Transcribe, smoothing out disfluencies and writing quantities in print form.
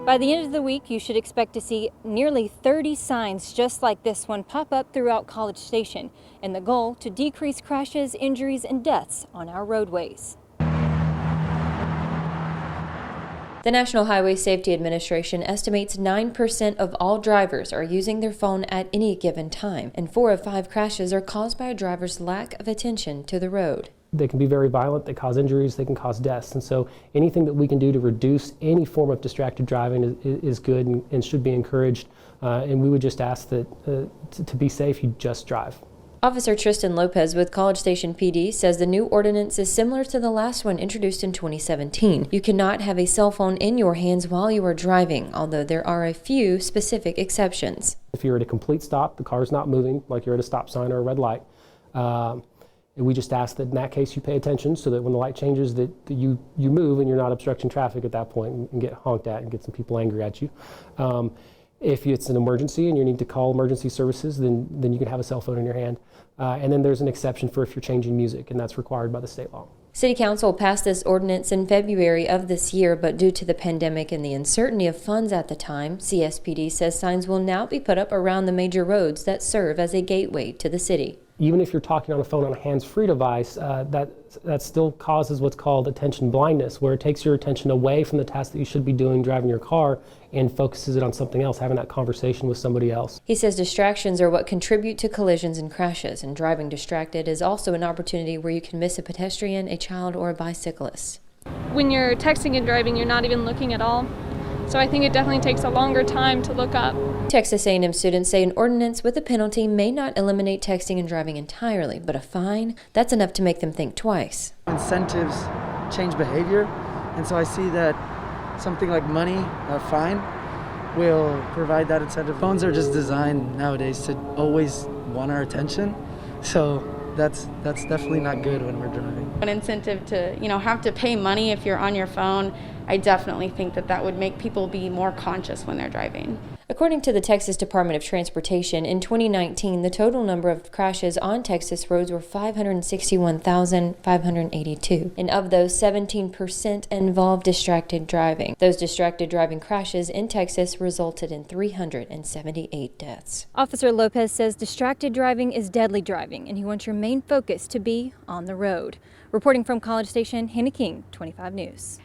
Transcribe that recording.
By the end of the week, you should expect to see nearly 30 signs just like this one pop up throughout College Station, and the goal to decrease crashes, injuries, and deaths on our roadways. The National Highway Safety Administration estimates 9% of all drivers are using their phone at any given time, and 4 of 5 crashes are caused by a driver's lack of attention to the road. They can be very violent, they cause injuries, they can cause deaths, and so anything that we can do to reduce any form of distracted driving is good and should be encouraged, and we would just ask that to be safe, you just drive. Officer TRISTEN LOPEZ with College Station PD says the new ordinance is similar to the last one introduced in 2017. You cannot have a cell phone in your hands while you are driving, although there are a few specific exceptions. If you're at a complete stop, the car's not moving, like you're at a stop sign or a red light, we just ask that in that case you pay attention so that when the light changes that you move and you're not obstructing traffic at that point and get honked at and get some people angry at you. If it's an emergency and you need to call emergency services, then you can have a cell phone in your hand. And then there's an exception for if you're changing music, and that's required by the state law. City Council passed this ordinance in February of this year, but due to the pandemic and the uncertainty of funds at the time, CSPD says signs will now be put up around the major roads that serve as a gateway to the city. Even if you're talking on a phone on a hands-free device, that still causes what's called attention blindness, where it takes your attention away from the task that you should be doing driving your car and focuses it on something else, having that conversation with somebody else. He says distractions are what contribute to collisions and crashes, and driving distracted is also an opportunity where you can miss a pedestrian, a child, or a bicyclist. When you're texting and driving, you're not even looking at all. So I think it definitely takes a longer time to look up. Texas A&M students say an ordinance with a penalty may not eliminate texting and driving entirely, but a fine, that's enough to make them think twice. Incentives change behavior, and so I see that something like money, a fine, will provide that incentive. Phones are just designed nowadays to always want our attention, so that's definitely not good when we're driving. An incentive to, have to pay money if you're on your phone, I definitely think that would make people be more conscious when they're driving. According to the Texas Department of Transportation, in 2019, the total number of crashes on Texas roads were 561,582, and of those, 17% involved distracted driving. Those distracted driving crashes in Texas resulted in 378 deaths. Officer Lopez says distracted driving is deadly driving, and he wants your main focus to be on the road. Reporting from College Station, Hannah King, 25 News.